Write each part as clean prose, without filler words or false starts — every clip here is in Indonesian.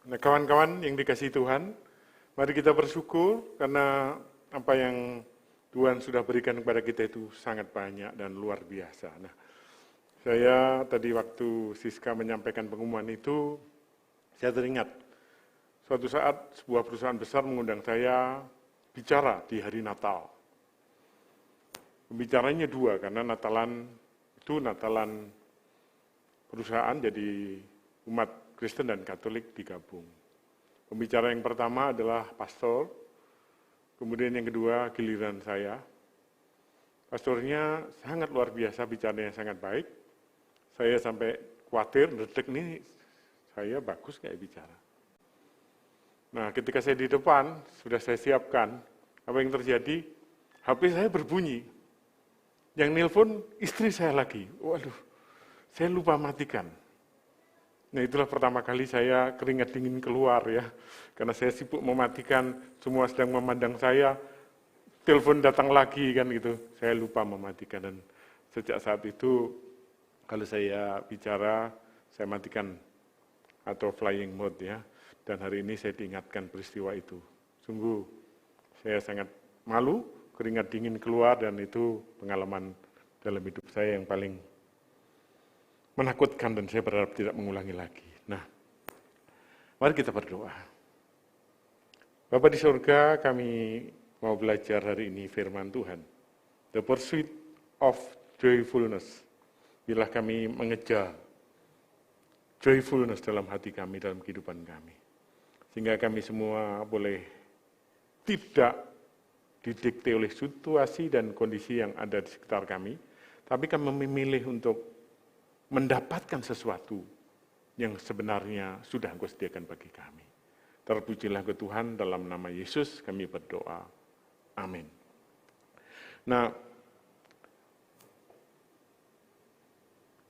Nah, kawan-kawan yang dikasihi Tuhan, mari kita bersyukur karena apa yang Tuhan sudah berikan kepada kita itu sangat banyak dan luar biasa. Nah, saya tadi waktu Siska menyampaikan pengumuman itu, saya teringat suatu saat sebuah perusahaan besar mengundang saya bicara di hari Natal. Pembicaranya dua, karena Natalan perusahaan jadi umat Kristen dan Katolik digabung. Pembicara yang pertama adalah pastor, kemudian yang kedua giliran saya. Pastornya sangat luar biasa, bicaranya sangat baik. Saya sampai khawatir, dedek nih, saya bagus kayak bicara. Nah, ketika saya di depan, sudah saya siapkan, apa yang terjadi? HP saya berbunyi. Yang nelpon istri saya lagi. Waduh, saya lupa matikan. Nah, itulah pertama kali saya keringat dingin keluar ya. Karena saya sibuk mematikan, semua sedang memandang saya, telepon datang lagi kan gitu. Saya lupa mematikan, dan sejak saat itu kalau saya bicara, saya matikan atau flying mode ya. Dan hari ini saya diingatkan peristiwa itu. Sungguh saya sangat malu, keringat dingin keluar, dan itu pengalaman dalam hidup saya yang paling menakutkan, dan saya berharap tidak mengulangi lagi. Nah, mari kita berdoa. Bapa di surga, kami mau belajar hari ini firman Tuhan. The pursuit of joyfulness. Bila kami mengejar joyfulness dalam hati kami, dalam kehidupan kami. Sehingga kami semua boleh tidak didikte oleh situasi dan kondisi yang ada di sekitar kami, tapi kami memilih untuk mendapatkan sesuatu yang sebenarnya sudah Engkau sediakan bagi kami. Terpujilah ke Tuhan, dalam nama Yesus kami berdoa. Amin. Nah,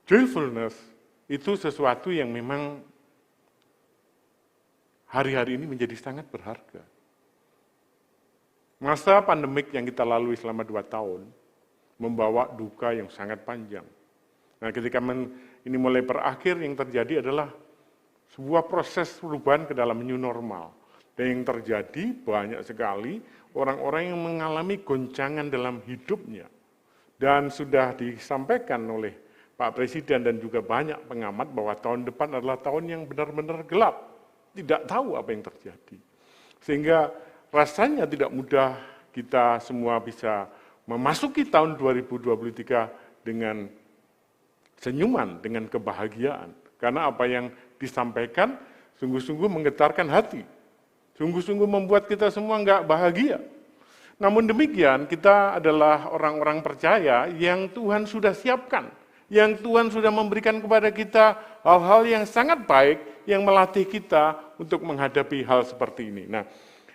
joyfulness itu sesuatu yang memang hari-hari ini menjadi sangat berharga. Masa pandemik yang kita lalui selama 2 tahun membawa duka yang sangat panjang. Nah, ketika ini mulai berakhir, yang terjadi adalah sebuah proses perubahan ke dalam new normal. Dan yang terjadi banyak sekali orang-orang yang mengalami goncangan dalam hidupnya. Dan sudah disampaikan oleh Pak Presiden dan juga banyak pengamat bahwa tahun depan adalah tahun yang benar-benar gelap. Tidak tahu apa yang terjadi. Sehingga rasanya tidak mudah kita semua bisa memasuki tahun 2023 dengan senyuman, dengan kebahagiaan. Karena apa yang disampaikan sungguh-sungguh menggetarkan hati. Sungguh-sungguh membuat kita semua enggak bahagia. Namun demikian, kita adalah orang-orang percaya yang Tuhan sudah siapkan. Yang Tuhan sudah memberikan kepada kita hal-hal yang sangat baik, yang melatih kita untuk menghadapi hal seperti ini. Nah,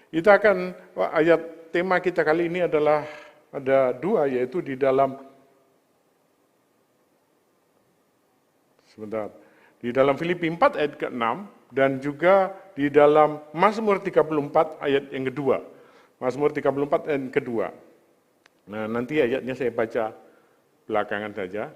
kita akan, ayat tema kita kali ini adalah ada 2, yaitu di dalam Filipi 4 ayat ke-6 dan juga di dalam Mazmur 34 ayat yang kedua. Mazmur 34 ayat yang kedua. Nah, nanti ayatnya saya baca belakangan saja.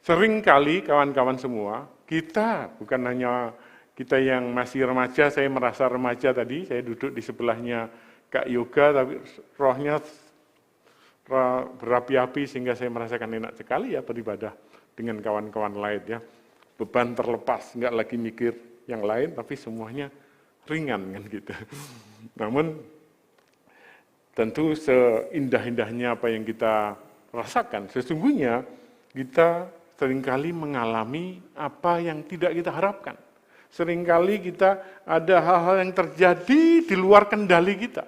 Seringkali kawan-kawan semua, kita bukan hanya kita yang masih remaja, saya merasa remaja tadi, saya duduk di sebelahnya Kak Yoga, tapi rohnya berapi-api sehingga saya merasakan enak sekali ya beribadah dengan kawan-kawan lain ya. Beban terlepas, enggak lagi mikir yang lain, tapi semuanya ringan kan gitu. Namun tentu seindah-indahnya apa yang kita rasakan, sesungguhnya kita seringkali mengalami apa yang tidak kita harapkan. Seringkali kita ada hal-hal yang terjadi di luar kendali kita.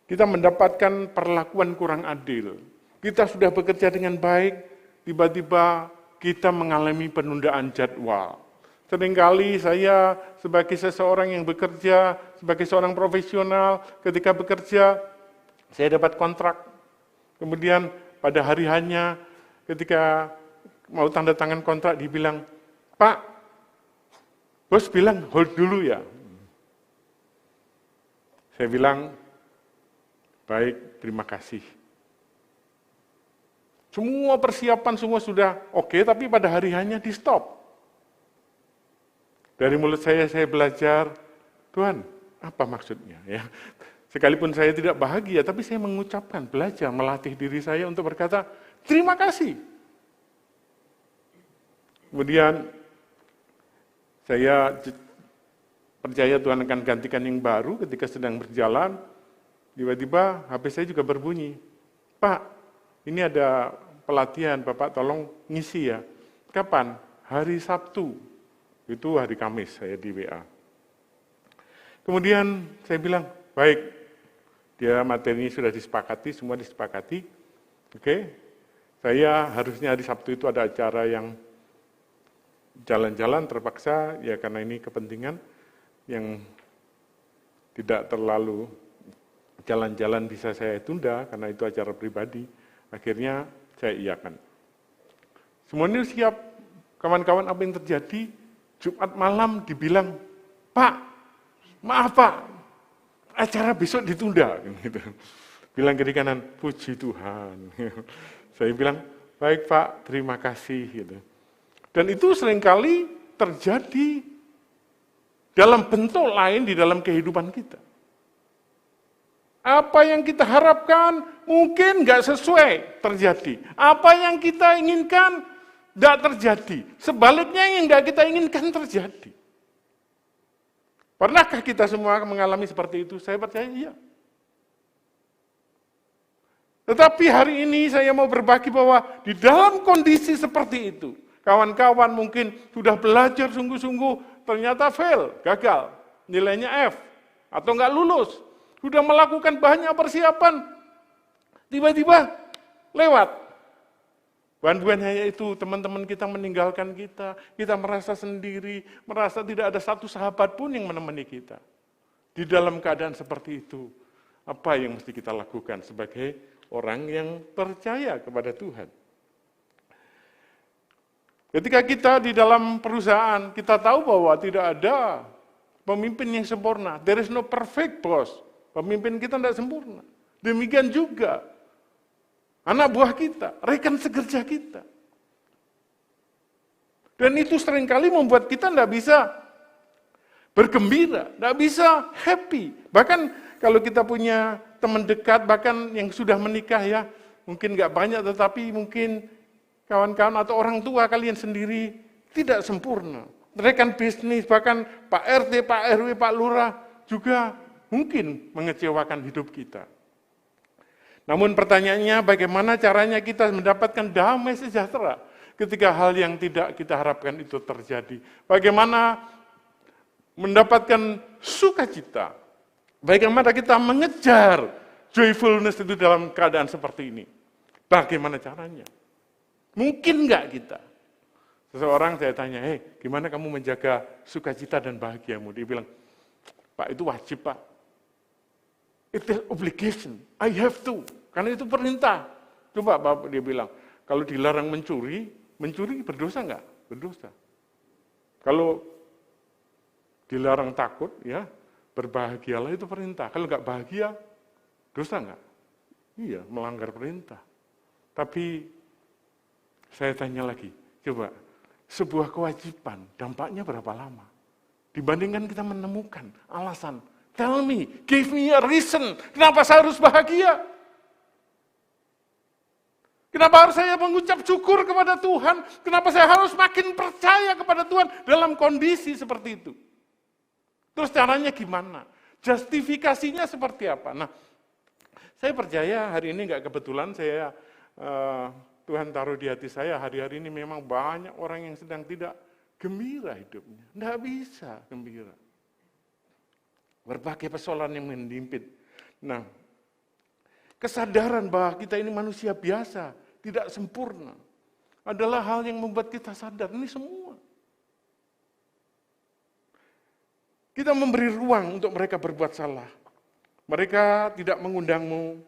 Kita mendapatkan perlakuan kurang adil. Kita sudah bekerja dengan baik, tiba-tiba kita mengalami penundaan jadwal. Seringkali saya sebagai seseorang yang bekerja, sebagai seorang profesional, ketika bekerja, saya dapat kontrak. Kemudian pada hari hanya ketika mau tanda tangan kontrak dibilang, Pak, bos bilang hold dulu ya. Saya bilang, baik, terima kasih. Semua persiapan semua sudah oke, tapi pada hari hanya di stop. Dari mulut saya belajar, Tuhan, apa maksudnya? Ya. Sekalipun saya tidak bahagia, tapi saya mengucapkan, belajar, melatih diri saya untuk berkata, terima kasih. Kemudian saya percaya Tuhan akan gantikan yang baru ketika sedang berjalan, tiba-tiba HP saya juga berbunyi, Pak, ini ada pelatihan, Bapak tolong ngisi ya. Kapan? Hari Sabtu. Itu hari Kamis saya di WA. Kemudian saya bilang, baik, dia materinya sudah disepakati, semua disepakati. Oke, saya harusnya hari Sabtu itu ada acara yang jalan-jalan terpaksa, ya karena ini kepentingan yang tidak terlalu jalan-jalan bisa saya tunda, karena itu acara pribadi. Akhirnya saya iakan. Semuanya siap, kawan-kawan apa yang terjadi, Jumat malam dibilang, Pak, maaf Pak, acara besok ditunda. Gitu. Bilang kiri kanan, puji Tuhan. Saya bilang, baik Pak, terima kasih. Gitu. Dan itu seringkali terjadi dalam bentuk lain di dalam kehidupan kita. Apa yang kita harapkan mungkin nggak sesuai terjadi. Apa yang kita inginkan tidak terjadi. Sebaliknya yang nggak kita inginkan terjadi. Pernahkah kita semua mengalami seperti itu? Saya percaya iya. Tetapi hari ini saya mau berbagi bahwa di dalam kondisi seperti itu, kawan-kawan mungkin sudah belajar sungguh-sungguh, ternyata fail, gagal, nilainya F, atau nggak lulus. Sudah melakukan banyak persiapan, tiba-tiba lewat. Bukan hanya itu, teman-teman kita meninggalkan kita merasa sendiri, merasa tidak ada satu sahabat pun yang menemani kita. Di dalam keadaan seperti itu, apa yang mesti kita lakukan sebagai orang yang percaya kepada Tuhan? Ketika kita di dalam perusahaan, kita tahu bahwa tidak ada pemimpin yang sempurna. There is no perfect boss. Pemimpin kita tidak sempurna. Demikian juga anak buah kita, rekan sekerja kita. Dan itu seringkali membuat kita tidak bisa bergembira, tidak bisa happy. Bahkan kalau kita punya teman dekat, bahkan yang sudah menikah ya, mungkin nggak banyak, tetapi mungkin kawan-kawan atau orang tua kalian sendiri tidak sempurna. Rekan bisnis, bahkan Pak RT, Pak RW, Pak Lurah juga mungkin mengecewakan hidup kita. Namun pertanyaannya bagaimana caranya kita mendapatkan damai sejahtera ketika hal yang tidak kita harapkan itu terjadi. Bagaimana mendapatkan sukacita. Bagaimana kita mengejar joyfulness itu dalam keadaan seperti ini. Bagaimana caranya? Mungkin enggak kita? Seseorang saya tanya, gimana kamu menjaga sukacita dan bahagiamu? Dia bilang, Pak itu wajib Pak. It is obligation, I have to. Karena itu perintah. Coba Bapak dia bilang, kalau dilarang mencuri berdosa enggak? Berdosa. Kalau dilarang takut, ya berbahagialah itu perintah. Kalau enggak bahagia, dosa enggak? Iya, melanggar perintah. Tapi saya tanya lagi, coba sebuah kewajiban dampaknya berapa lama? Dibandingkan kita menemukan alasan, tell me, give me a reason, kenapa saya harus bahagia? Kenapa harus saya mengucap syukur kepada Tuhan? Kenapa saya harus makin percaya kepada Tuhan dalam kondisi seperti itu? Terus caranya gimana? Justifikasinya seperti apa? Nah, saya percaya hari ini nggak kebetulan Tuhan taruh di hati saya, hari-hari ini memang banyak orang yang sedang tidak gembira hidupnya. Nggak bisa gembira. Berbagai persoalan yang mendimpit. Nah, kesadaran bahwa kita ini manusia biasa, tidak sempurna, adalah hal yang membuat kita sadar, ini semua. Kita memberi ruang untuk mereka berbuat salah. Mereka tidak mengundangmu,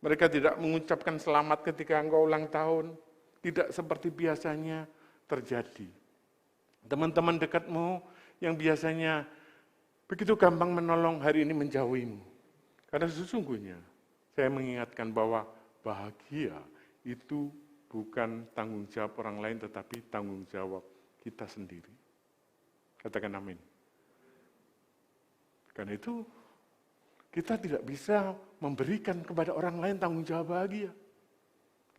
mereka tidak mengucapkan selamat ketika engkau ulang tahun, tidak seperti biasanya terjadi. Teman-teman dekatmu yang biasanya begitu gampang menolong hari ini menjauhimu. Karena sesungguhnya saya mengingatkan bahwa bahagia itu bukan tanggung jawab orang lain, tetapi tanggung jawab kita sendiri. Katakan amin. Karena itu, kita tidak bisa memberikan kepada orang lain tanggung jawab bahagia.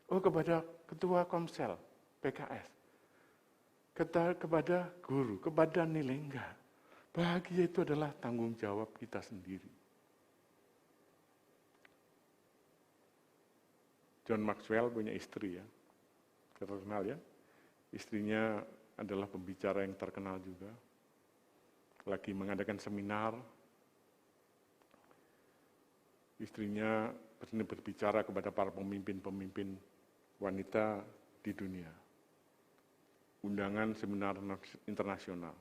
Oh, kepada ketua Komsel, PKS, kepada guru, kepada nilai, enggak. Bahagia itu adalah tanggung jawab kita sendiri. John Maxwell punya istri ya, terkenal ya. Istrinya adalah pembicara yang terkenal juga. Lagi mengadakan seminar, istrinya berbicara kepada para pemimpin-pemimpin wanita di dunia. Undangan seminar internasional.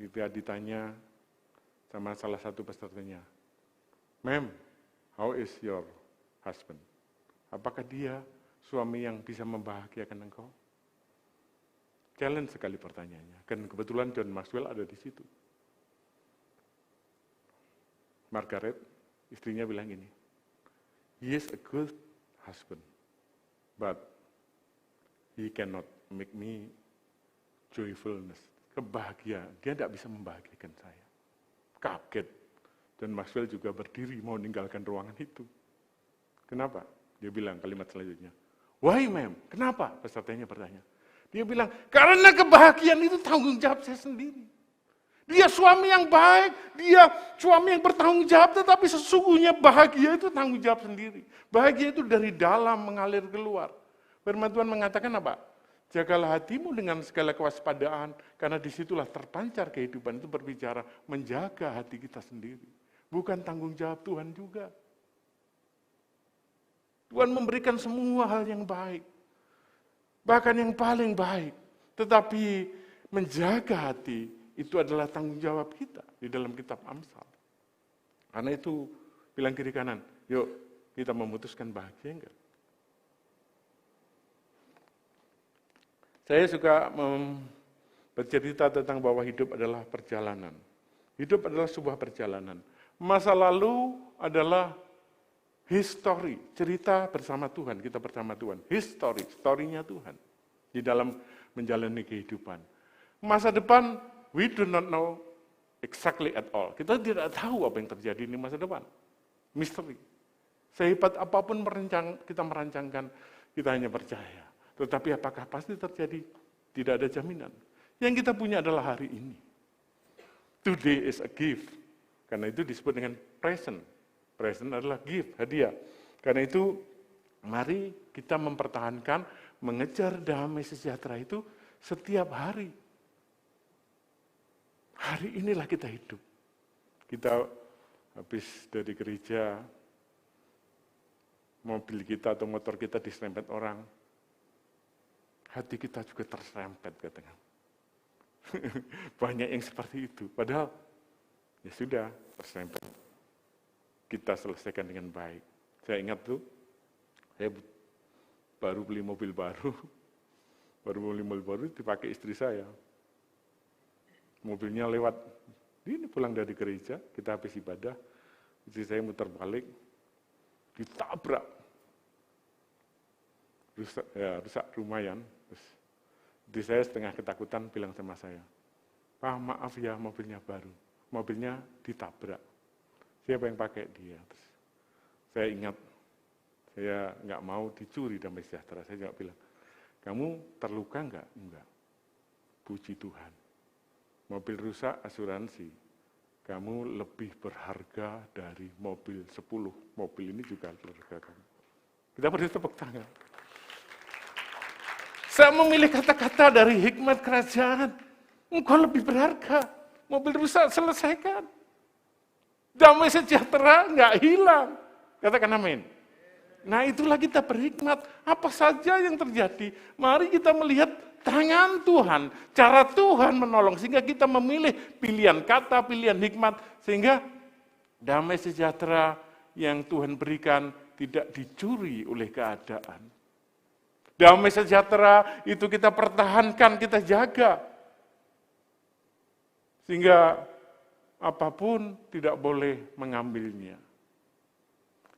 Dia ditanya sama salah satu pesertanya, "Ma'am, how is your husband? Apakah dia suami yang bisa membahagiakan engkau?" Challenge sekali pertanyaannya. Kan kebetulan John Maxwell ada di situ. Margaret, istrinya bilang gini, "He is a good husband, but he cannot make me joyfulness." Kebahagiaan, dia tidak bisa membahagiakan saya. Kaget. Dan Maxwell juga berdiri mau meninggalkan ruangan itu. Kenapa? Dia bilang kalimat selanjutnya, "Why ma'am? Kenapa?" Pesertanya bertanya. Dia bilang, "Karena kebahagiaan itu tanggung jawab saya sendiri. Dia suami yang baik, dia suami yang bertanggung jawab, tetapi sesungguhnya bahagia itu tanggung jawab sendiri. Bahagia itu dari dalam mengalir keluar." Firman Tuhan mengatakan apa? Jagalah hatimu dengan segala kewaspadaan, karena disitulah terpancar kehidupan. Itu berbicara menjaga hati kita sendiri. Bukan tanggung jawab Tuhan juga. Tuhan memberikan semua hal yang baik. Bahkan yang paling baik. Tetapi menjaga hati itu adalah tanggung jawab kita di dalam kitab Amsal. Karena itu bilang kiri kanan, yuk kita memutuskan bahagia enggak? Saya suka bercerita tentang bahwa hidup adalah perjalanan. Hidup adalah sebuah perjalanan. Masa lalu adalah history, cerita bersama Tuhan, kita bersama Tuhan. History, story-nya Tuhan di dalam menjalani kehidupan. Masa depan, we do not know exactly at all. Kita tidak tahu apa yang terjadi di masa depan. Misteri. Sehebat apapun kita merancangkan, kita hanya percaya. Tetapi apakah pasti terjadi? Tidak ada jaminan. Yang kita punya adalah hari ini. Today is a gift. Karena itu disebut dengan present. Present adalah gift, hadiah. Karena itu, mari kita mempertahankan, mengejar damai sejahtera itu setiap hari. Hari inilah kita hidup. Kita habis dari gereja, mobil kita atau motor kita diserempet orang, hati kita juga terserempet katanya. Banyak yang seperti itu. Padahal ya sudah terserempet. Kita selesaikan dengan baik. Saya ingat tuh, saya baru beli mobil baru. Baru beli mobil baru dipakai istri saya. Mobilnya lewat. Ini pulang dari gereja, kita habis ibadah. Istri saya muter balik, ditabrak. Rusak lumayan. Terus saya setengah ketakutan bilang sama saya, "Pak, maaf ya, mobilnya baru. Mobilnya ditabrak. Siapa yang pakai dia?" Terus saya ingat, saya nggak mau dicuri damai sejahtera. Saya juga bilang, "Kamu terluka nggak?" Enggak. Puji Tuhan. Mobil rusak asuransi. Kamu lebih berharga dari mobil 10. Mobil ini juga berharga kamu. Kita beri tepuk tangan. Saya memilih kata-kata dari hikmat kerajaan. Engkau lebih berharga. Mobil rusak, selesaikan. Damai sejahtera, nggak hilang. Katakan amin. Nah itulah kita berhikmat. Apa saja yang terjadi, mari kita melihat tangan Tuhan. Cara Tuhan menolong, sehingga kita memilih pilihan kata, pilihan hikmat. Sehingga damai sejahtera yang Tuhan berikan tidak dicuri oleh keadaan. Damai sejahtera itu kita pertahankan, kita jaga. Sehingga apapun tidak boleh mengambilnya.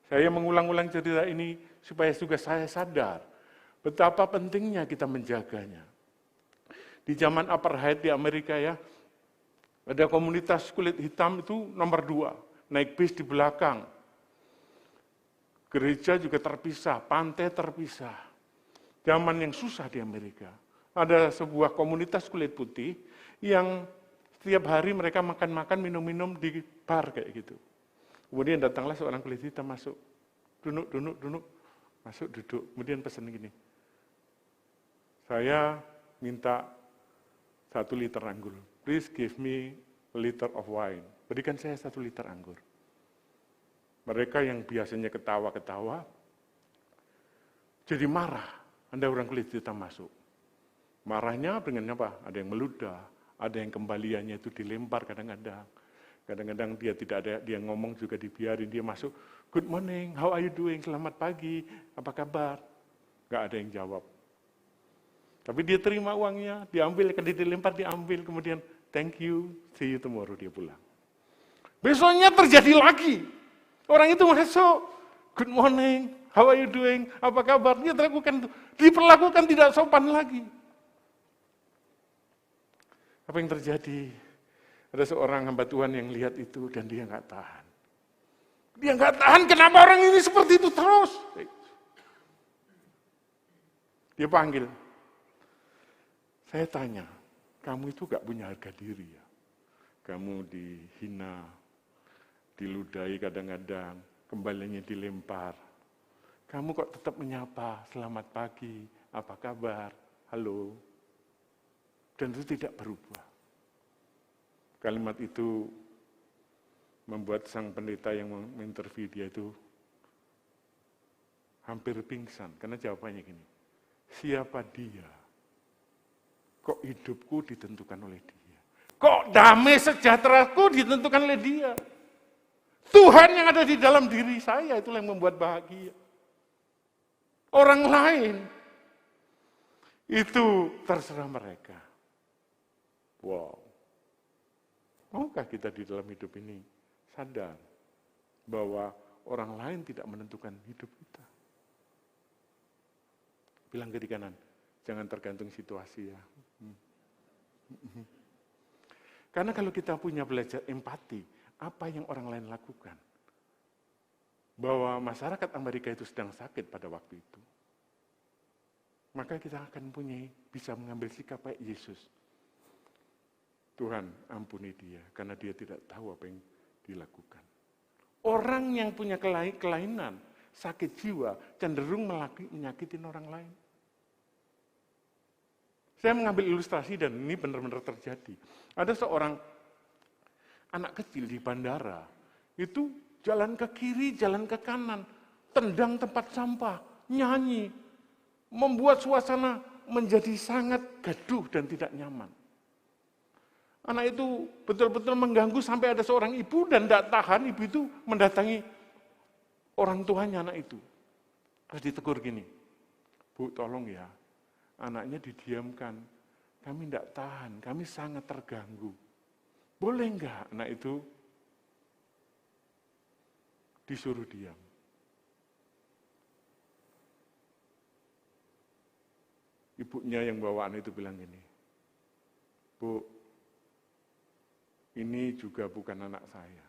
Saya mengulang-ulang cerita ini supaya juga saya sadar betapa pentingnya kita menjaganya. Di zaman apartheid di Amerika ya, ada komunitas kulit hitam itu nomor 2, naik bis di belakang. Gereja juga terpisah, pantai terpisah. Zaman yang susah di Amerika. Ada sebuah komunitas kulit putih yang setiap hari mereka makan-makan, minum-minum di bar kayak gitu. Kemudian datanglah seorang kulit hitam masuk. Duduk. Masuk, duduk. Kemudian pesan gini. Saya minta 1 liter anggur. Please give me a liter of wine. Berikan saya 1 liter anggur. Mereka yang biasanya ketawa-ketawa, jadi marah. Ada orang kulit hitam masuk. Marahnya dengan apa? Ada yang meludah, ada yang kembaliannya itu dilempar kadang-kadang. Kadang-kadang dia tidak ada, dia ngomong juga dibiarin, dia masuk, good morning, how are you doing, selamat pagi, apa kabar? Gak ada yang jawab. Tapi dia terima uangnya, diambil, dilempar, diambil, kemudian thank you, see you tomorrow, dia pulang. Besoknya terjadi lagi. Orang itu masuk, good morning, how are you doing, apa kabar? Dia diperlakukan tidak sopan lagi. Apa yang terjadi? Ada seorang hamba Tuhan yang lihat itu dan dia nggak tahan. Dia nggak tahan, kenapa orang ini seperti itu terus? Dia panggil. Saya tanya, kamu itu gak punya harga diri ya? Kamu dihina, diludahi kadang-kadang, kembalinya dilempar. Kamu kok tetap menyapa, selamat pagi, apa kabar, halo. Dan itu tidak berubah. Kalimat itu membuat sang pendeta yang menginterview dia itu hampir pingsan, karena jawabannya gini, siapa dia? Kok hidupku ditentukan oleh dia? Kok damai sejahteraku ditentukan oleh dia? Tuhan yang ada di dalam diri saya itulah yang membuat bahagia. Orang lain itu terserah mereka. Wow. Maukah kita di dalam hidup ini sadar bahwa orang lain tidak menentukan hidup kita? Bilang ke di kanan, jangan tergantung situasi ya. Karena kalau kita punya belajar empati, apa yang orang lain lakukan? Bahwa masyarakat Amerika itu sedang sakit pada waktu itu. Maka kita akan bisa mengambil sikap kayak Yesus. Tuhan, ampuni dia, karena dia tidak tahu apa yang dilakukan. Orang yang punya kelainan, sakit jiwa, cenderung menyakitin orang lain. Saya mengambil ilustrasi dan ini benar-benar terjadi. Ada seorang anak kecil di bandara, itu jalan ke kiri, jalan ke kanan, tendang tempat sampah, nyanyi, membuat suasana menjadi sangat gaduh dan tidak nyaman. Anak itu betul-betul mengganggu sampai ada seorang ibu dan tidak tahan, ibu itu mendatangi orang tuanya anak itu. Terus ditegur gini, Bu tolong ya, anaknya didiamkan, kami tidak tahan, kami sangat terganggu. Boleh enggak anak itu disuruh diam? Ibunya yang bawa anak itu bilang gini, Bu, ini juga bukan anak saya.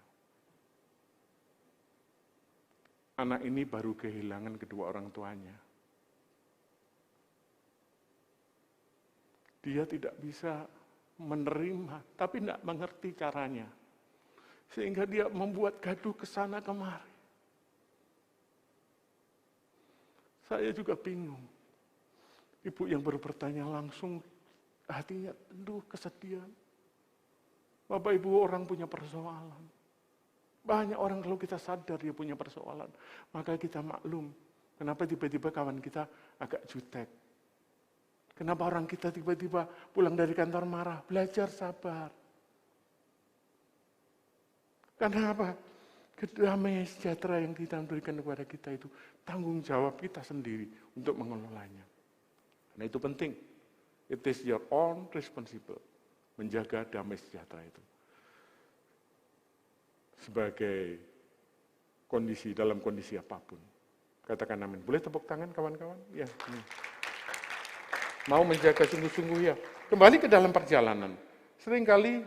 Anak ini baru kehilangan kedua orang tuanya. Dia tidak bisa menerima, tapi tidak mengerti caranya. Sehingga dia membuat gaduh ke sana kemari. Saya juga bingung. Ibu yang baru bertanya langsung, hatinya penuh kesedihan. Bapak Ibu orang punya persoalan. Banyak orang kalau kita sadar dia punya persoalan, maka kita maklum. Kenapa tiba-tiba kawan kita agak jutek. Kenapa orang kita tiba-tiba pulang dari kantor marah? Belajar sabar. Karena apa? Kedamaian sejahtera yang kita berikan kepada kita itu tanggung jawab kita sendiri untuk mengelolanya. Karena itu penting. It is your own responsible. Menjaga damai sejahtera itu. Sebagai kondisi, dalam kondisi apapun. Katakan amin. Boleh tepuk tangan kawan-kawan? Ya. Mau menjaga sungguh-sungguh ya. Kembali ke dalam perjalanan. Seringkali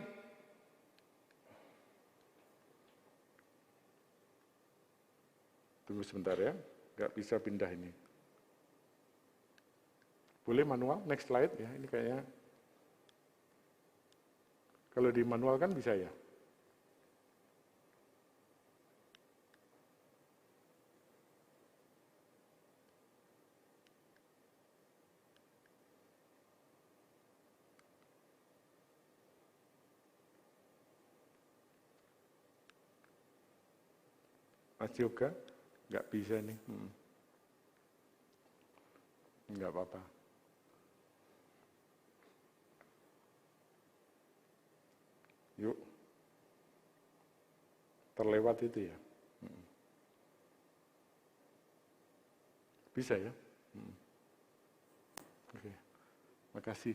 tunggu sebentar ya, nggak bisa pindah ini. Boleh manual, next slide ya, ini kayaknya. Kalau di manual kan bisa ya. Mas Yoga, nggak bisa nih. Nggak apa-apa. Yuk. Terlewat itu ya. Bisa ya? Oke, makasih.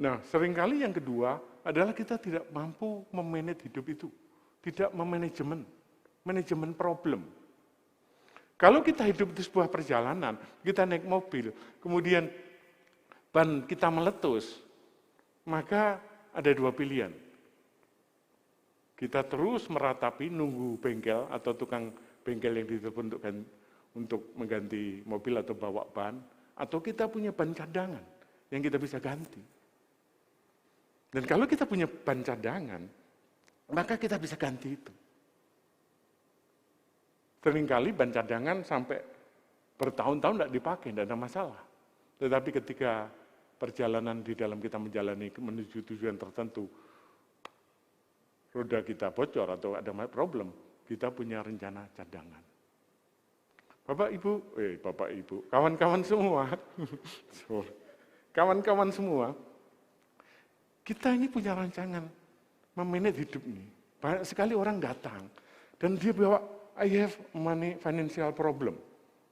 Nah, seringkali yang kedua adalah kita tidak mampu memanage hidup itu. Tidak manajemen problem. Kalau kita hidup di sebuah perjalanan, kita naik mobil, kemudian ban kita meletus, maka ada dua pilihan. Kita terus meratapi, nunggu bengkel atau tukang bengkel yang ditelepon untuk mengganti mobil atau bawa ban, atau kita punya ban cadangan yang kita bisa ganti. Dan kalau kita punya ban cadangan, maka kita bisa ganti itu. Seringkali ban cadangan sampai bertahun-tahun tidak dipakai, tidak ada masalah. Tetapi ketika perjalanan di dalam kita menjalani menuju tujuan tertentu, roda kita bocor atau ada problem, kita punya rencana cadangan. Bapak Ibu, kawan-kawan semua, kawan-kawan semua, kita ini punya rancangan memanage hidup ini. Banyak sekali orang datang dan dia bawa I have money financial problem.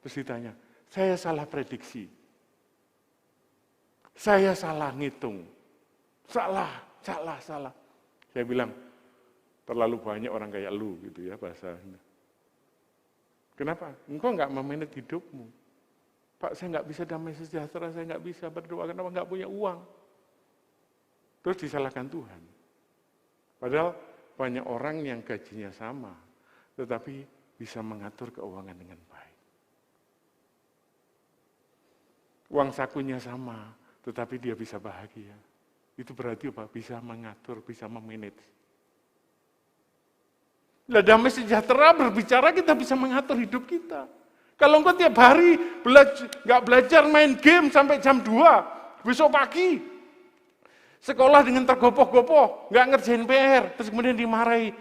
Terus ditanya, saya salah prediksi. Saya salah ngitung. Salah. Saya bilang, terlalu banyak orang kayak lu gitu ya bahasanya. Kenapa? Engkau nggak memanage hidupmu. Pak, saya nggak bisa damai sejahtera, saya nggak bisa berdoa, kenapa nggak punya uang? Terus disalahkan Tuhan. Padahal banyak orang yang gajinya sama, tetapi bisa mengatur keuangan dengan baik. Uang sakunya sama, tetapi dia bisa bahagia. Itu berarti apa? Bisa mengatur, bisa memanage. Nah, damai sejahtera berbicara kita bisa mengatur hidup kita. Kalau engkau tiap hari nggak belajar main game sampai jam 2, besok pagi sekolah dengan tergopoh-gopoh, nggak ngerjain PR, terus kemudian dimarahi.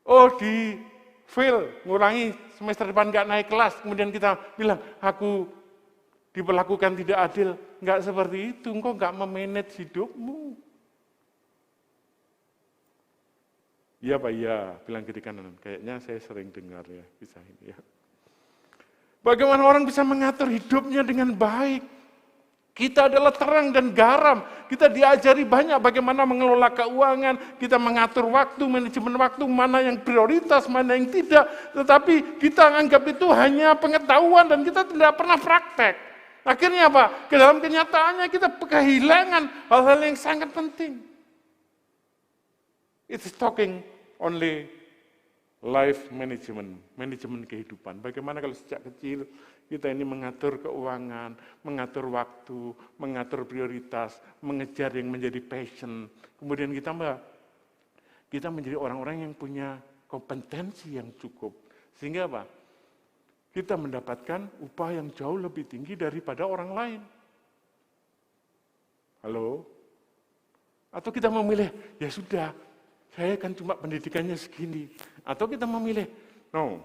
Oh, di fail, ngurangi semester depan nggak naik kelas, kemudian kita bilang, aku diperlakukan tidak adil. Nggak seperti itu, engkau nggak memanage hidupmu. Iya Pak, iya, bilang kiri kanan. Kayaknya saya sering dengar ya, kisah ini ya. Bagaimana orang bisa mengatur hidupnya dengan baik? Kita adalah terang dan garam. Kita diajari banyak bagaimana mengelola keuangan, kita mengatur waktu, manajemen waktu, mana yang prioritas, mana yang tidak. Tetapi kita anggap itu hanya pengetahuan dan kita tidak pernah praktek. Akhirnya apa? Ke dalam kenyataannya kita kehilangan hal-hal yang sangat penting. It's talking only life management, manajemen kehidupan. Bagaimana kalau sejak kecil kita ini mengatur keuangan, mengatur waktu, mengatur prioritas, mengejar yang menjadi passion. Kemudian kita menjadi orang-orang yang punya kompetensi yang cukup. Sehingga apa? Kita mendapatkan upah yang jauh lebih tinggi daripada orang lain. Halo? Atau kita memilih, ya sudah, saya kan cuma pendidikannya segini. Atau kita memilih, no,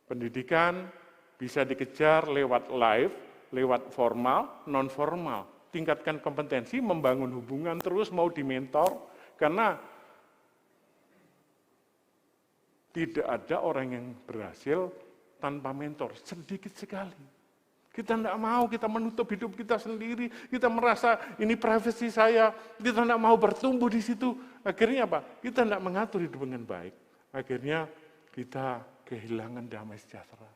pendidikan bisa dikejar lewat live, lewat formal, non-formal. Tingkatkan kompetensi, membangun hubungan terus, mau dimentor, karena tidak ada orang yang berhasil tanpa mentor, sedikit sekali. Kita tidak mau, kita menutup hidup kita sendiri, kita merasa ini privasi saya, kita tidak mau bertumbuh di situ. Akhirnya apa? Kita tidak mengatur hidup dengan baik. Akhirnya kita kehilangan damai sejahtera.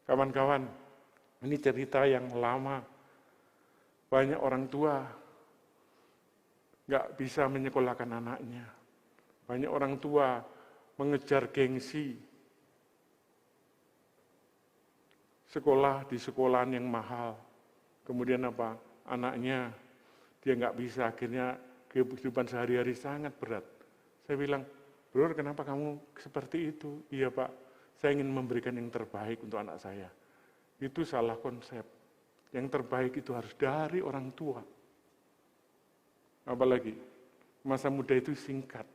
Kawan-kawan, ini cerita yang lama. Banyak orang tua nggak bisa menyekolahkan anaknya. Banyak orang tua mengejar gengsi. Sekolah di sekolahan yang mahal. Kemudian apa? Anaknya dia nggak bisa, akhirnya kehidupan sehari-hari sangat berat. Saya bilang, Bro, kenapa kamu seperti itu? Iya Pak, saya ingin memberikan yang terbaik untuk anak saya. Itu salah konsep. Yang terbaik itu harus dari orang tua. Apalagi, masa muda itu singkat.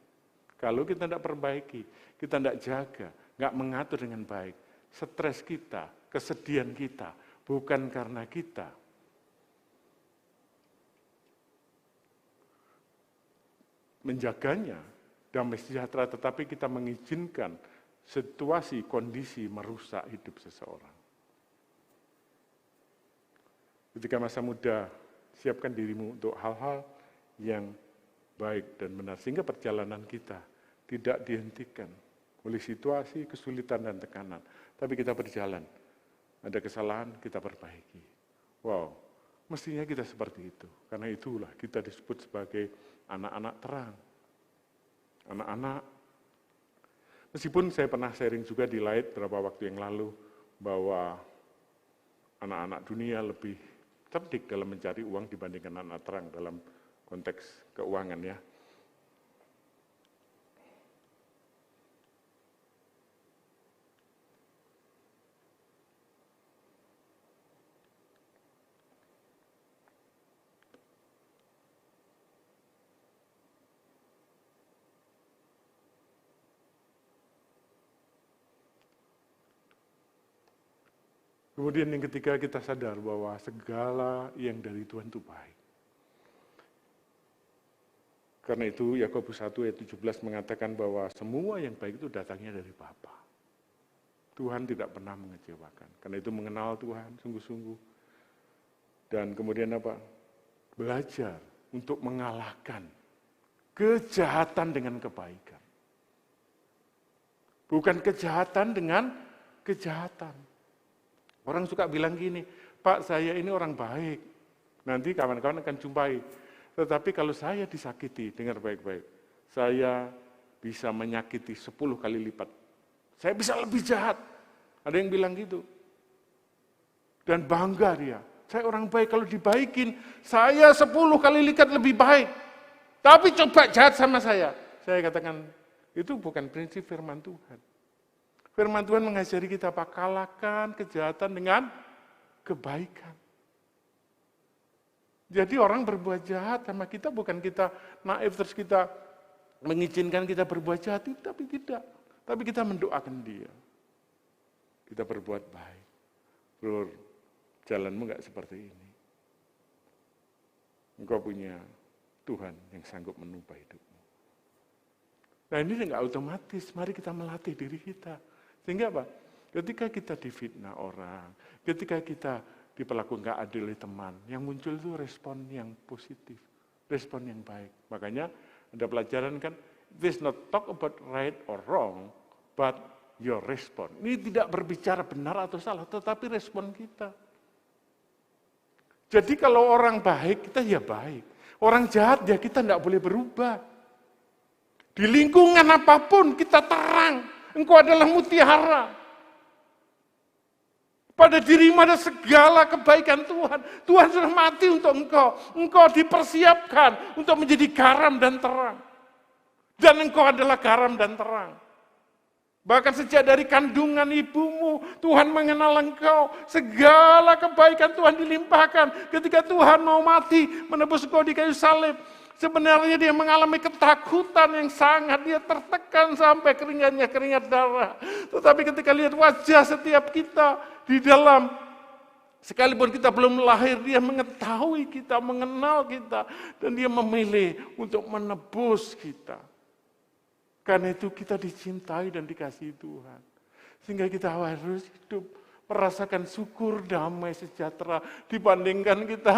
Kalau kita tidak perbaiki, kita tidak jaga, nggak mengatur dengan baik, stres kita, kesedihan kita, bukan karena kita menjaganya, damai sejahtera, tetapi kita mengizinkan situasi, kondisi merusak hidup seseorang. Ketika masa muda, siapkan dirimu untuk hal-hal yang baik dan benar, sehingga perjalanan kita tidak dihentikan oleh situasi, kesulitan, dan tekanan. Tapi kita berjalan, ada kesalahan, kita perbaiki. Wow, mestinya kita seperti itu. Karena itulah kita disebut sebagai anak-anak terang. Anak-anak, meskipun saya pernah sharing juga di Light beberapa waktu yang lalu, bahwa anak-anak dunia lebih cerdik dalam mencari uang dibandingkan anak terang dalam konteks keuangan ya. Kemudian yang ketiga, kita sadar bahwa segala yang dari Tuhan itu baik. Karena itu Yakobus 1 ayat 17 mengatakan bahwa semua yang baik itu datangnya dari Bapa. Tuhan tidak pernah mengecewakan. Karena itu mengenal Tuhan sungguh-sungguh. Dan kemudian apa? Belajar untuk mengalahkan kejahatan dengan kebaikan. Bukan kejahatan dengan kejahatan. Orang suka bilang gini, Pak saya ini orang baik, nanti kawan-kawan akan jumpai. Tetapi kalau saya disakiti, dengar baik-baik, saya bisa menyakiti 10 kali lipat. Saya bisa lebih jahat. Ada yang bilang gitu. Dan bangga dia, saya orang baik, kalau dibaikin, saya 10 kali lipat lebih baik. Tapi coba jahat sama saya. Saya katakan, itu bukan prinsip firman Tuhan. Firman Tuhan mengajari kita apa? Kalahkan kejahatan dengan kebaikan. Jadi orang berbuat jahat sama kita, bukan kita naif terus kita mengizinkan kita berbuat jahat, tapi tidak. Tapi kita mendoakan dia. Kita berbuat baik. Bro, jalanmu enggak seperti ini. Engkau punya Tuhan yang sanggup menubah hidupmu. Nah ini enggak otomatis, mari kita melatih diri kita. Sehingga apa? Ketika kita difitnah orang, ketika kita diperlakukan nggak adil oleh teman, yang muncul itu respon yang positif, respon yang baik. Makanya ada pelajaran kan, this not talk about right or wrong, but your response. Ini tidak berbicara benar atau salah, tetapi respon kita. Jadi kalau orang baik, kita ya baik. Orang jahat, ya kita tidak boleh berubah. Di lingkungan apapun, kita terang. Engkau adalah mutiara. Pada dirimu ada segala kebaikan Tuhan. Tuhan sudah mati untuk engkau. Engkau dipersiapkan untuk menjadi garam dan terang. Dan engkau adalah garam dan terang. Bahkan sejak dari kandungan ibumu, Tuhan mengenal engkau. Segala kebaikan Tuhan dilimpahkan. Ketika Tuhan mau mati, menebus engkau di kayu salib. Sebenarnya dia mengalami ketakutan yang sangat, dia tertekan sampai keringat darah. Tetapi ketika lihat wajah setiap kita di dalam, sekalipun kita belum lahir, dia mengetahui kita, mengenal kita, dan dia memilih untuk menebus kita. Karena itu kita dicintai dan dikasihi Tuhan. Sehingga kita harus hidup merasakan syukur damai sejahtera dibandingkan kita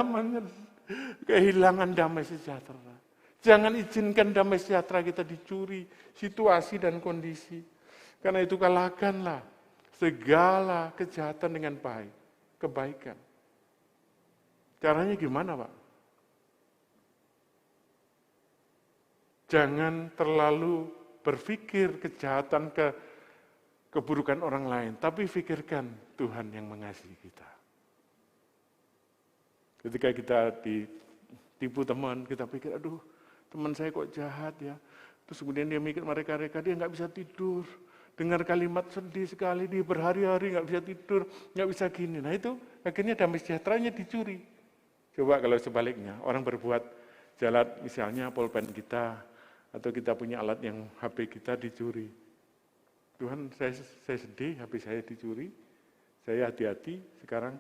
kehilangan damai sejahtera. Jangan izinkan damai sejahtera kita dicuri, situasi dan kondisi. Karena itu kalahkanlah segala kejahatan dengan baik, kebaikan. Caranya gimana, Pak? Jangan terlalu berpikir kejahatan keburukan orang lain, tapi pikirkan Tuhan yang mengasihi kita. Ketika kita ditipu teman, kita pikir, aduh teman saya kok jahat ya. Terus kemudian dia mikir mereka-reka dia nggak bisa tidur. Dengar kalimat sedih sekali, dia berhari-hari nggak bisa tidur, nggak bisa gini. Nah itu akhirnya damai sejahteranya dicuri. Coba kalau sebaliknya, orang berbuat jahat misalnya pulpen kita, atau kita punya alat yang HP kita dicuri. Tuhan, saya sedih, HP saya dicuri, saya hati-hati, sekarang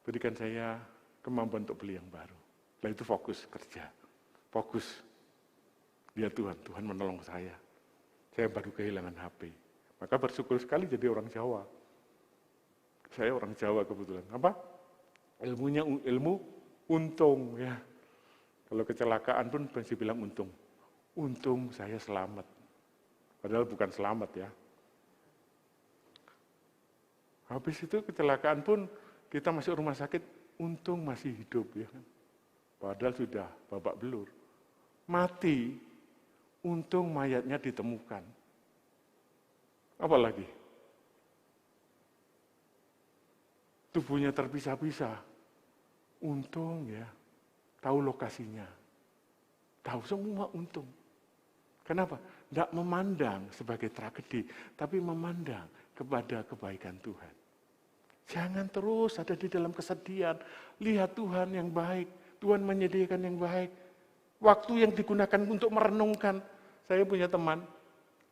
berikan saya kemampuan untuk beli yang baru. Nah itu fokus kerja, fokus. Lihat Tuhan, Tuhan menolong saya baru kehilangan HP. Maka bersyukur sekali jadi orang Jawa. Saya orang Jawa kebetulan. Apa? Ilmunya ilmu untung ya. Kalau kecelakaan pun masih bilang untung. Untung saya selamat. Padahal bukan selamat ya. Habis itu kecelakaan pun kita masuk rumah sakit, untung masih hidup ya kan. Padahal sudah babak belur. Mati, untung mayatnya ditemukan. Apalagi? Tubuhnya terpisah-pisah. Untung ya, tahu lokasinya. Tahu semua untung. Kenapa? Tidak memandang sebagai tragedi, tapi memandang kepada kebaikan Tuhan. Jangan terus ada di dalam kesedihan. Lihat Tuhan yang baik. Tuhan menyediakan yang baik. Waktu yang digunakan untuk merenungkan. Saya punya teman,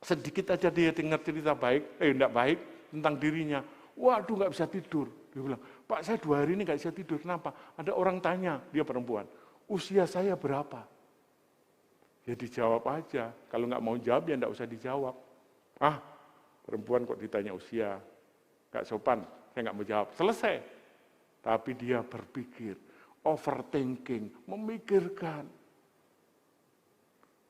sedikit aja dia dengar cerita baik, tidak baik tentang dirinya. Waduh nggak bisa tidur. Dia bilang, Pak saya 2 hari ini nggak bisa tidur. Kenapa? Ada orang tanya, dia perempuan, usia saya berapa? Ya dijawab aja. Kalau nggak mau jawab ya nggak usah dijawab. Perempuan kok ditanya usia, nggak sopan, saya nggak mau jawab. Selesai. Tapi dia berpikir, overthinking, memikirkan.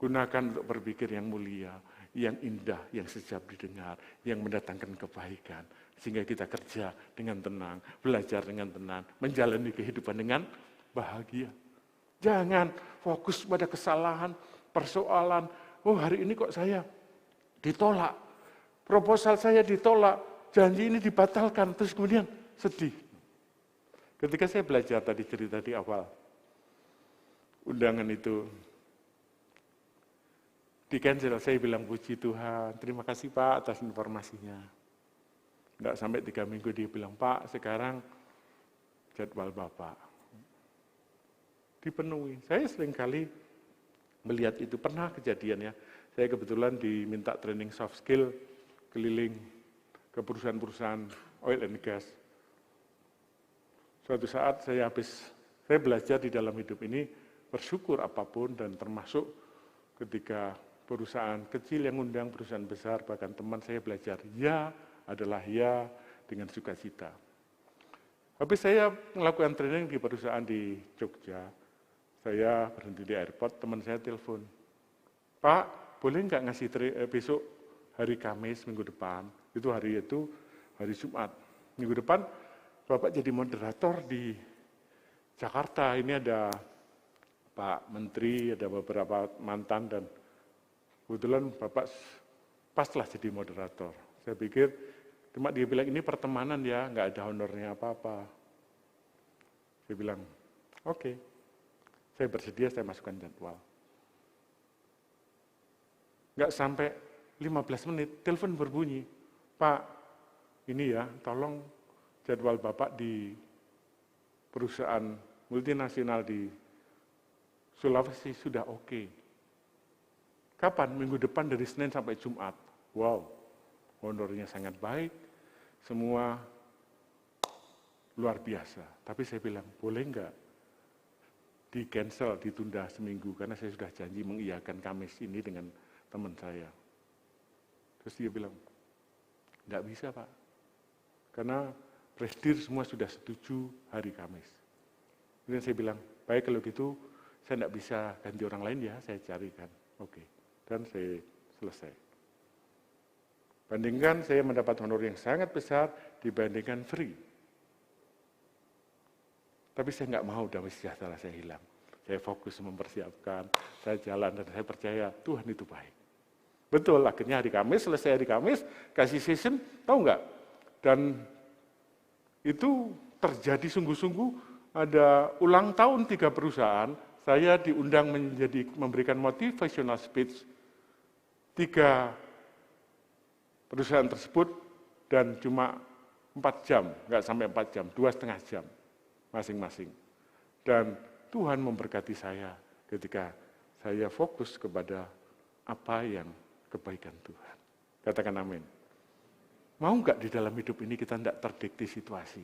Gunakan untuk berpikir yang mulia, yang indah, yang sejak didengar, yang mendatangkan kebaikan. Sehingga kita kerja dengan tenang, belajar dengan tenang, menjalani kehidupan dengan bahagia. Jangan fokus pada kesalahan, persoalan. Oh hari ini kok saya ditolak, proposal saya ditolak, janji ini dibatalkan, terus kemudian sedih. Ketika saya belajar tadi cerita di awal, undangan itu di-cancel, saya bilang puji Tuhan, terima kasih Pak atas informasinya. Enggak sampai 3 minggu dia bilang, Pak sekarang jadwal Bapak dipenuhi. Saya seringkali melihat itu, pernah kejadian ya. Saya kebetulan diminta training soft skill, keliling ke perusahaan-perusahaan oil and gas. Suatu saat saya belajar di dalam hidup ini, bersyukur apapun dan termasuk ketika perusahaan kecil yang undang, perusahaan besar, bahkan teman saya belajar, ya adalah ya dengan sukacita. Habis saya melakukan training di perusahaan di Jogja, saya berhenti di airport, teman saya telepon, Pak, boleh nggak ngasih besok hari Kamis minggu depan, itu hari Jumat, minggu depan Bapak jadi moderator di Jakarta, ini ada Pak Menteri, ada beberapa mantan dan kebetulan Bapak paslah jadi moderator. Saya pikir, cuma dia bilang ini pertemanan ya, nggak ada honornya apa-apa. Saya bilang, oke. Saya bersedia, saya masukkan jadwal. Nggak sampai 15 menit, telepon berbunyi, Pak, ini ya, tolong jadwal Bapak di perusahaan multinasional di Sulawesi sudah oke. Kapan? Minggu depan dari Senin sampai Jumat. Wow, honornya sangat baik, semua luar biasa. Tapi saya bilang, boleh enggak di-cancel, ditunda seminggu, karena saya sudah janji mengiyakan Kamis ini dengan teman saya. Terus dia bilang, enggak bisa Pak, karena presidir semua sudah setuju hari Kamis. Kemudian saya bilang, baik kalau gitu saya tidak bisa ganti orang lain ya, saya carikan. Oke. Dan saya selesai. Bandingkan saya mendapat honor yang sangat besar dibandingkan free. Tapi saya nggak mau damai sejahtera saya hilang. Saya fokus mempersiapkan, saya jalan dan saya percaya Tuhan itu baik. Betul, akhirnya hari Kamis, selesai hari Kamis, kasih session, tahu nggak? Dan itu terjadi sungguh-sungguh, ada ulang tahun 3 perusahaan, saya diundang memberikan motivational speech 3 perusahaan tersebut dan cuma 4 jam, nggak sampai 4 jam, 2,5 jam masing-masing. Dan Tuhan memberkati saya ketika saya fokus kepada apa yang kebaikan Tuhan. Katakan amin. Mau nggak di dalam hidup ini kita tidak terdikti situasi?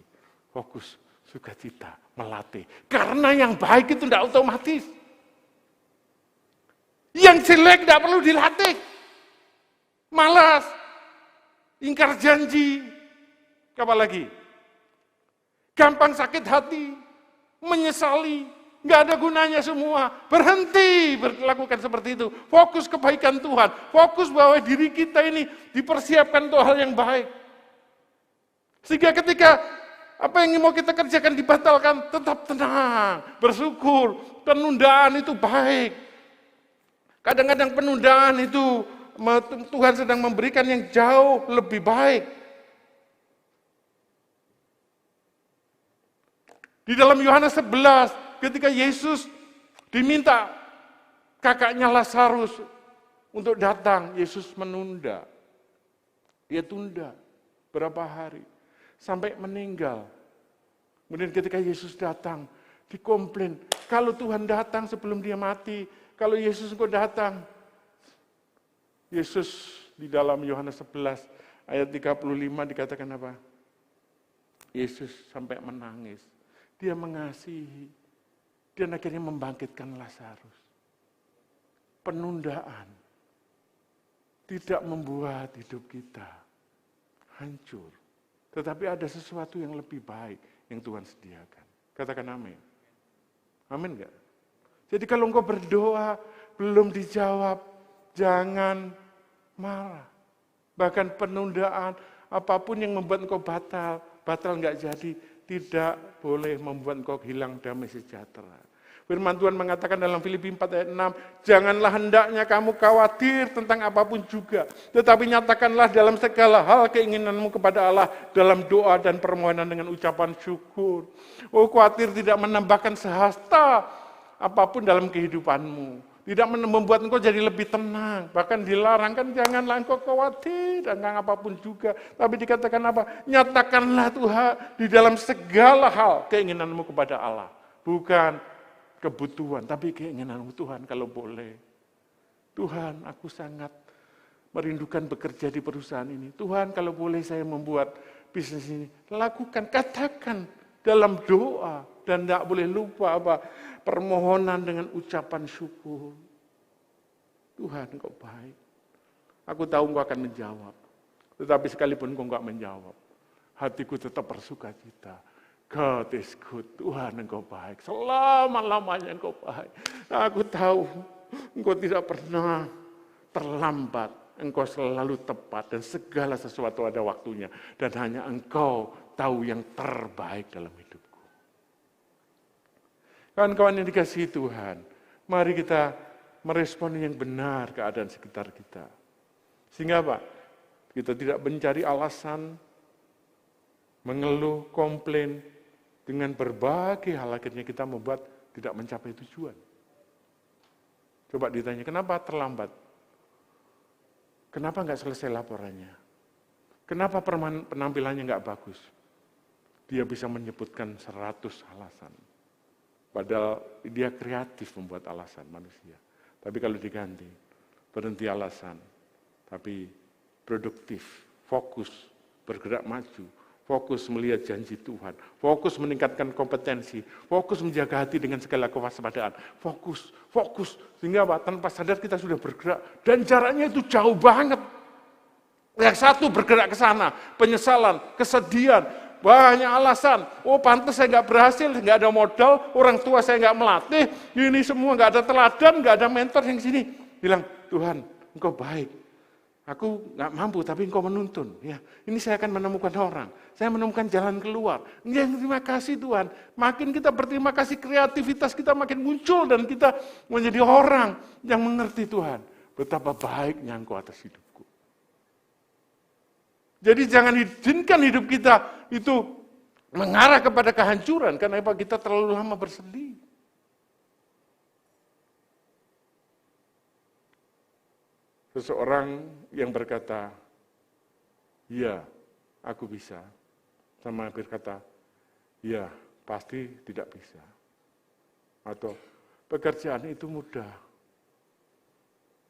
Fokus, sukacita, melatih. Karena yang baik itu tidak otomatis. Yang jelek tidak perlu dilatih. Malas, ingkar janji, apa lagi? Gampang sakit hati, menyesali, nggak ada gunanya semua. Berhenti melakukan seperti itu. Fokus kebaikan Tuhan. Fokus bahwa diri kita ini dipersiapkan untuk hal yang baik. Sehingga ketika apa yang mau kita kerjakan dibatalkan, tetap tenang, bersyukur. Penundaan itu baik. Kadang-kadang penundaan itu Tuhan sedang memberikan yang jauh lebih baik. Di dalam Yohanes 11, ketika Yesus diminta kakaknya Lazarus untuk datang, Yesus menunda. Dia tunda berapa hari, sampai meninggal. Kemudian ketika Yesus datang, dikomplain, kalau Tuhan datang sebelum dia mati, kalau Yesus kok datang. Yesus di dalam Yohanes 11, ayat 35 dikatakan apa? Yesus sampai menangis. Dia mengasihi, dan akhirnya membangkitkan Lazarus. Penundaan tidak membuat hidup kita hancur. Tetapi ada sesuatu yang lebih baik yang Tuhan sediakan. Katakan amin. Amin enggak? Jadi kalau engkau berdoa, belum dijawab, jangan marah. Bahkan penundaan, apapun yang membuat engkau batal enggak jadi, tidak boleh membuat engkau hilang damai sejahtera. Firman Tuhan mengatakan dalam Filipi 4 ayat 6, janganlah hendaknya kamu khawatir tentang apapun juga, tetapi nyatakanlah dalam segala hal keinginanmu kepada Allah dalam doa dan permohonan dengan ucapan syukur. Oh, khawatir tidak menambahkan sehasta apapun dalam kehidupanmu. Tidak membuat engkau jadi lebih tenang. Bahkan dilarang kan janganlah engkau khawatir tentang apapun juga. Tapi dikatakan apa? Nyatakanlah Tuhan di dalam segala hal keinginanmu kepada Allah. Bukan kebutuhan, tapi keinginanmu Tuhan kalau boleh. Tuhan, aku sangat merindukan bekerja di perusahaan ini. Tuhan, kalau boleh saya membuat bisnis ini. Lakukan, katakan dalam doa. Dan tidak boleh lupa apa permohonan dengan ucapan syukur. Tuhan, engkau baik. Aku tahu engkau akan menjawab. Tetapi sekalipun engkau enggak menjawab, hatiku tetap bersuka cita. God is good. Tuhan, engkau baik. Selama-lamanya engkau baik. Aku tahu engkau tidak pernah terlambat. Engkau selalu tepat dan segala sesuatu ada waktunya. Dan hanya engkau tahu yang terbaik dalam hidupku. Kawan-kawan yang dikasihi Tuhan, mari kita merespon yang benar keadaan sekitar kita. Sehingga apa? Kita tidak mencari alasan, mengeluh, komplain, dengan berbagai hal akhirnya kita membuat tidak mencapai tujuan. Coba ditanya, kenapa terlambat? Kenapa nggak selesai laporannya? Kenapa penampilannya nggak bagus? Dia bisa menyebutkan 100 alasan. Padahal dia kreatif membuat alasan manusia. Tapi kalau diganti, berhenti alasan, tapi produktif, fokus, bergerak maju, fokus melihat janji Tuhan, fokus meningkatkan kompetensi, fokus menjaga hati dengan segala kewaspadaan, fokus, sehingga apa? Tanpa sadar kita sudah bergerak, dan jaraknya itu jauh banget. Yang satu bergerak ke sana, penyesalan, kesedihan, banyak alasan. Oh pantas saya nggak berhasil, nggak ada modal, orang tua saya nggak melatih, ini semua nggak ada teladan, nggak ada mentor yang sini. Bilang, Tuhan, Engkau baik. Aku nggak mampu, tapi Engkau menuntun. Ya, ini saya akan menemukan orang. Saya menemukan jalan keluar. Ya, terima kasih Tuhan. Makin kita berterima kasih, kreativitas kita makin muncul dan kita menjadi orang yang mengerti Tuhan. Betapa baiknya Engkau atas hidupku. Jadi jangan izinkan hidup kita itu mengarah kepada kehancuran karena kita terlalu lama bersedih. Seseorang yang berkata, ya aku bisa, sama berkata, ya pasti tidak bisa. Atau pekerjaan itu mudah,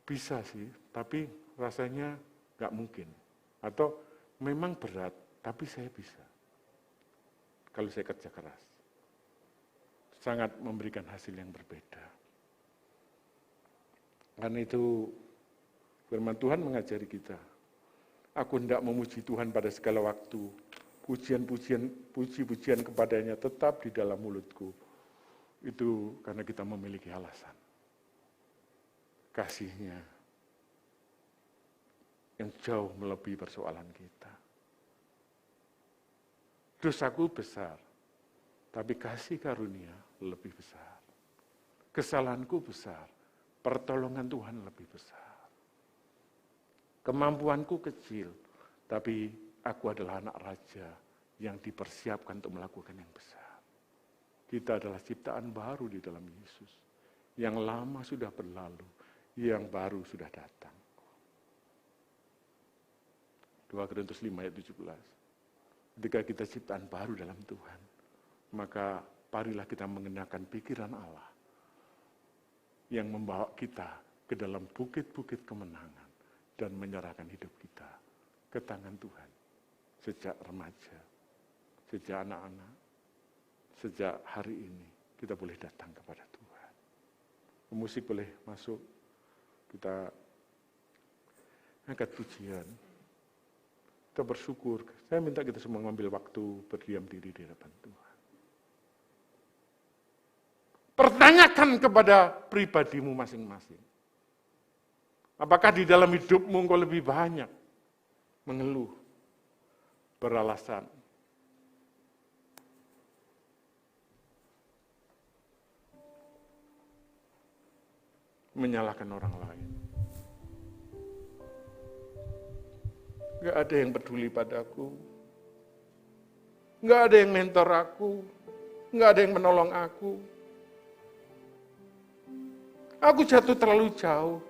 bisa sih, tapi rasanya gak mungkin. Atau memang berat, tapi saya bisa. Kalau saya kerja keras, sangat memberikan hasil yang berbeda. Karena itu, firman Tuhan mengajari kita, aku hendak memuji Tuhan pada segala waktu, puji-pujian kepadanya tetap di dalam mulutku. Itu karena kita memiliki alasan. Kasihnya yang jauh melebihi persoalan kita. Dosaku besar, tapi kasih karunia lebih besar. Kesalahanku besar, pertolongan Tuhan lebih besar. Kemampuanku kecil, tapi aku adalah anak raja yang dipersiapkan untuk melakukan yang besar. Kita adalah ciptaan baru di dalam Yesus. Yang lama sudah berlalu, yang baru sudah datang. 2 Korintus 5 ayat 17. Ketika kita ciptaan baru dalam Tuhan, maka marilah kita mengenakan pikiran Allah yang membawa kita ke dalam bukit-bukit kemenangan. Dan menyerahkan hidup kita ke tangan Tuhan. Sejak remaja, sejak anak-anak, sejak hari ini kita boleh datang kepada Tuhan. Musik boleh masuk, kita angkat pujian, kita bersyukur. Saya minta kita semua mengambil waktu berdiam diri di hadapan Tuhan. Pertanyakan kepada pribadimu masing-masing. Apakah di dalam hidupmu engkau lebih banyak mengeluh, beralasan, menyalahkan orang lain? Gak ada yang peduli padaku, gak ada yang mentor aku, gak ada yang menolong aku. Aku jatuh terlalu jauh.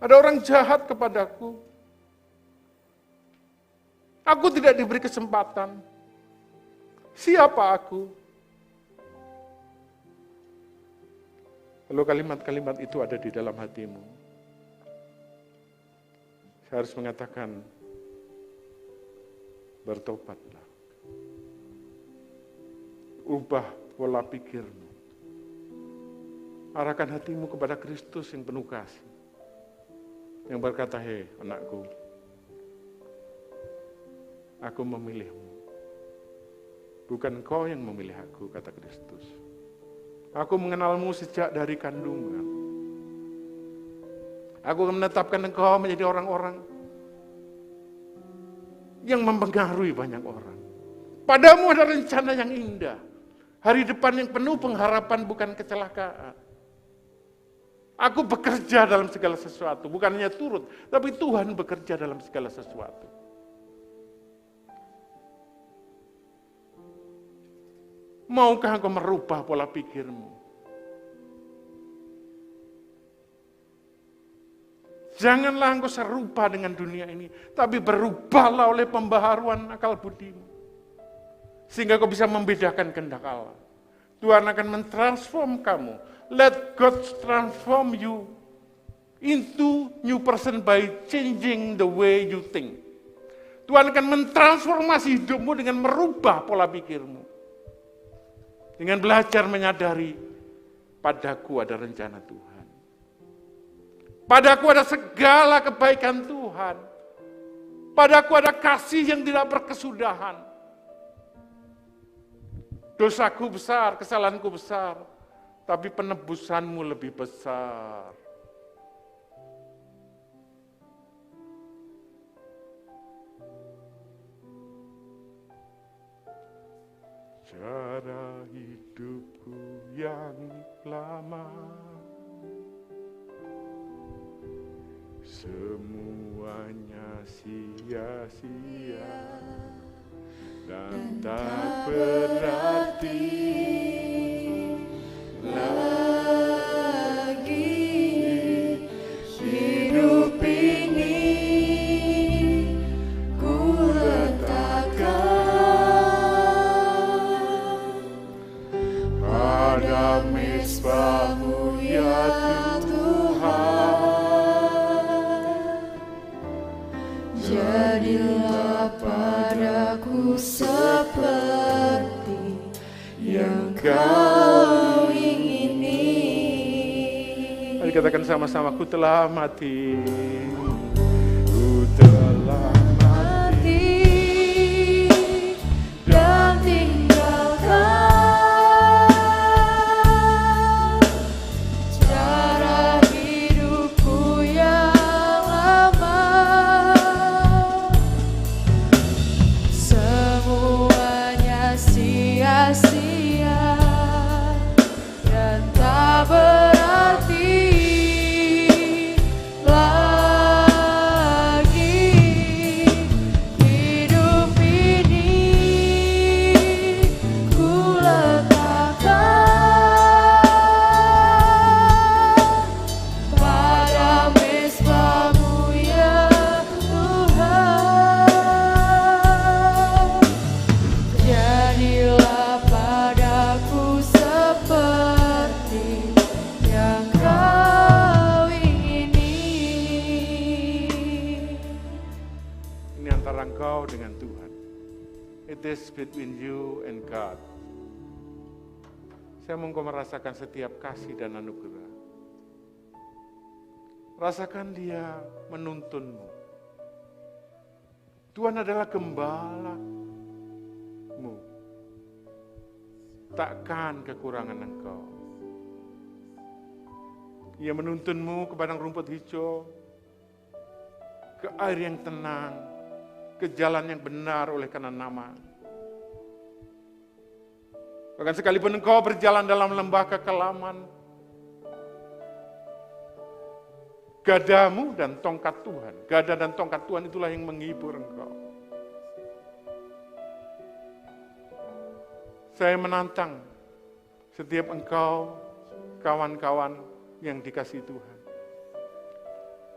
Ada orang jahat kepadaku. Aku tidak diberi kesempatan. Siapa aku? Lalu kalimat-kalimat itu ada di dalam hatimu. Saya harus mengatakan, bertobatlah. Ubah pola pikirmu. Arahkan hatimu kepada Kristus yang penuh kasih. Yang berkata, hei anakku, aku memilihmu. Bukan kau yang memilih aku, kata Kristus. Aku mengenalmu sejak dari kandungan. Aku akan menetapkan engkau menjadi orang-orang yang mempengaruhi banyak orang. Padamu ada rencana yang indah. Hari depan yang penuh pengharapan bukan kecelakaan. Aku bekerja dalam segala sesuatu, bukan hanya turut, tapi Tuhan bekerja dalam segala sesuatu. Maukah engkau merubah pola pikirmu? Janganlah engkau serupa dengan dunia ini, tapi berubahlah oleh pembaharuan akal budimu. Sehingga kau bisa membedakan kehendak Allah. Tuhan akan mentransform kamu. Let God transform you into new person by changing the way you think. Tuhan akan mentransformasi hidupmu dengan merubah pola pikirmu. Dengan belajar menyadari, padaku ada rencana Tuhan. Padaku ada segala kebaikan Tuhan. Padaku ada kasih yang tidak berkesudahan. Dosaku besar, kesalahanku besar, tapi penebusanmu lebih besar. Cara hidupku yang lama, semuanya sia-sia dan tak berarti lagi. Hidup ini ku letakkan pada mezbah-Mu ya Tuhan. Jadilah padaku seperti yang Kau ingini. Mari katakan sama-sama, ku telah mati. Ku telah mati dan tinggalkan cara hidupku yang lama. Semuanya sia-sia dan tak berarti lagi. Hidup ini ku letakkan pada mezbah-Mu ya Tuhan. Jadilah padaku seperti yang Kau ingini. Ini antara engkau dengan Tuhan. It is between you and God. Saya mau engkau merasakan setiap kasih dan anugerah. Rasakan Dia menuntunmu. Tuhan adalah gembala-Mu. Takkan kekurangan engkau. Ia menuntunmu ke padang rumput hijau, ke air yang tenang, ke jalan yang benar oleh karena nama. Bahkan sekalipun engkau berjalan dalam lembah kekelaman, gadamu dan tongkat Tuhan, gada dan tongkat Tuhan itulah yang menghibur engkau. Saya menantang setiap engkau, kawan-kawan yang dikasihi Tuhan.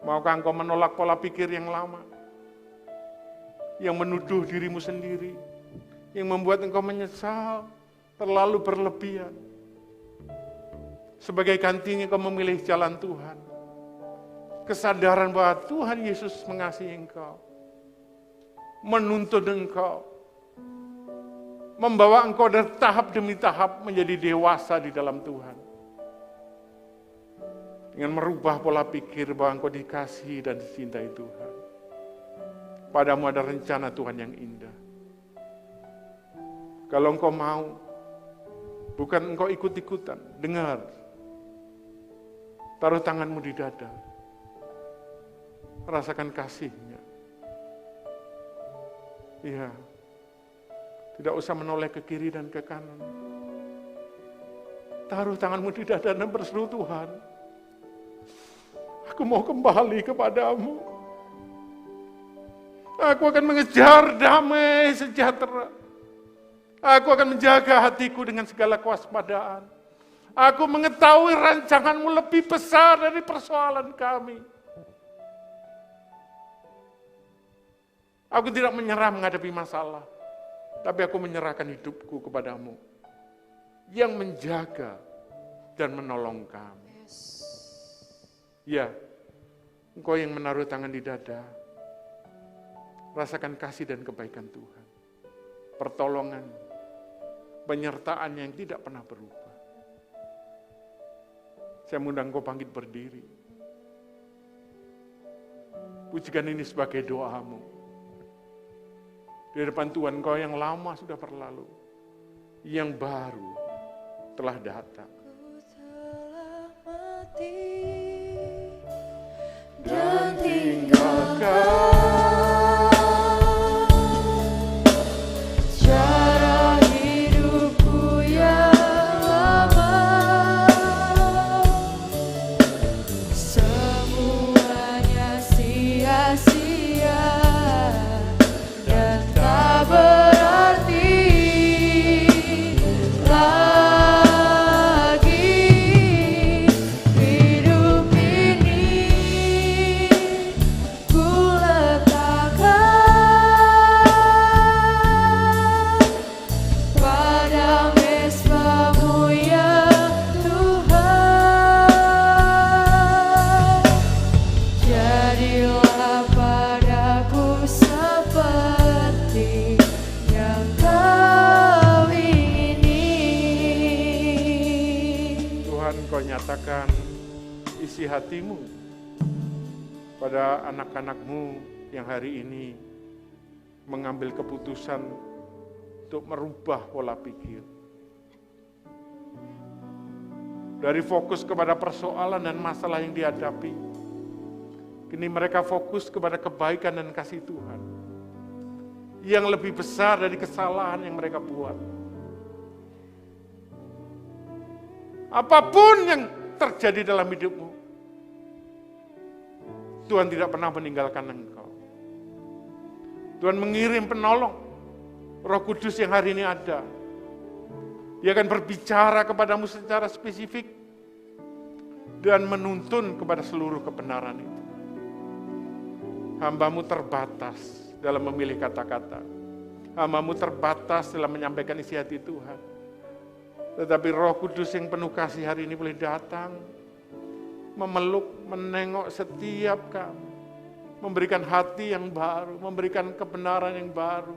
Maukah engkau menolak pola pikir yang lama, yang menuduh dirimu sendiri, yang membuat engkau menyesal, terlalu berlebihan. Sebagai gantinya engkau memilih jalan Tuhan. Kesadaran bahwa Tuhan Yesus mengasihi engkau, menuntun engkau, membawa engkau dari tahap demi tahap menjadi dewasa di dalam Tuhan. Dengan merubah pola pikir bahwa engkau dikasihi dan dicintai Tuhan. Padamu ada rencana Tuhan yang indah. Kalau engkau mau, bukan engkau ikut-ikutan, dengar. Taruh tanganmu di dada. Rasakan kasih-Nya. Iya. Tidak usah menoleh ke kiri dan ke kanan. Taruh tanganmu di dada dan berseru, Tuhan, aku mau kembali kepadamu. Aku akan mengejar damai sejahtera. Aku akan menjaga hatiku dengan segala kewaspadaan. Aku mengetahui rancanganmu lebih besar dari persoalan kami. Aku tidak menyerah menghadapi masalah, tapi aku menyerahkan hidupku kepadamu yang menjaga dan menolong kami. Ya, engkau yang menaruh tangan di dada, rasakan kasih dan kebaikan Tuhan. Pertolongan, penyertaan yang tidak pernah berubah. Saya mengundang engkau bangkit berdiri. Pujikan ini sebagai doamu. Di depan Tuhan, engkau yang lama sudah berlalu, yang baru telah datang. Dan tinggalkan cara hidupku yang lama, semuanya sia-sia dan tak berarti lagi. Hidup ini ku letakkan pada mezbamu ya Tuhan. Jadilah padaku seperti yang Kau ingini. Tuhan, Kau nyatakan isi hatimu pada anak-anak-Mu yang hari ini mengambil keputusan untuk merubah pola pikir. Dari fokus kepada persoalan dan masalah yang dihadapi, kini mereka fokus kepada kebaikan dan kasih Tuhan yang lebih besar dari kesalahan yang mereka buat. Apapun yang terjadi dalam hidupmu, Tuhan tidak pernah meninggalkan engkau. Tuhan mengirim penolong, Roh Kudus yang hari ini ada. Dia akan berbicara kepadamu secara spesifik dan menuntun kepada seluruh kebenaran itu. Hamba-Mu terbatas dalam memilih kata-kata. Hamba-Mu terbatas dalam menyampaikan isi hati Tuhan. Tetapi Roh Kudus yang penuh kasih hari ini boleh datang, memeluk, menengok setiap kami, memberikan hati yang baru, memberikan kebenaran yang baru,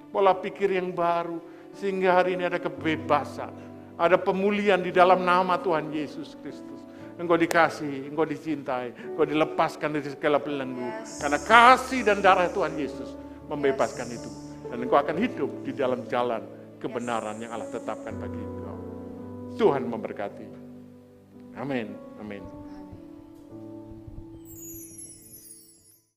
pola pikir yang baru, sehingga hari ini ada kebebasan, ada pemulihan di dalam nama Tuhan Yesus Kristus. Engkau dikasihi, engkau dicintai, engkau dilepaskan dari segala belenggu, karena kasih dan darah Tuhan Yesus membebaskan itu. Dan engkau akan hidup di dalam jalan kebenaran yang Allah tetapkan bagi engkau. Tuhan memberkati. Amin. Amin.